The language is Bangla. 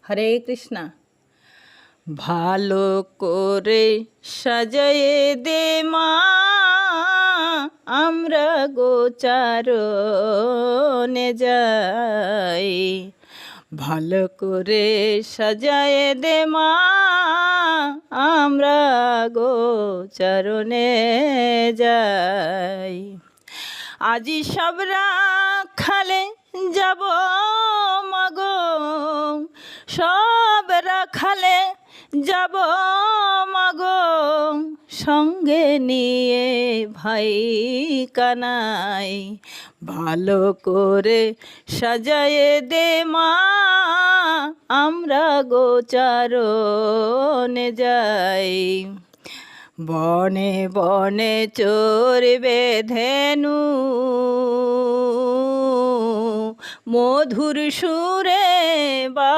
হরে কৃষ্ণা। ভালো করে সাজায়ে দে মা, আমরা গোচারণে যাই। ভালো করে সাজায়ে দে মা, আমরা গোচারণে যাই। আজি সব রাখালে যাব মাগো, সব রাখালে যাব মাগো, সঙ্গে নিয়ে ভাই কানাই। ভালো করে সাজায়ে দে মা, আমরা গোচারণে যাই। বনে বনে চরবে ধেনু, মধুর সুরে বা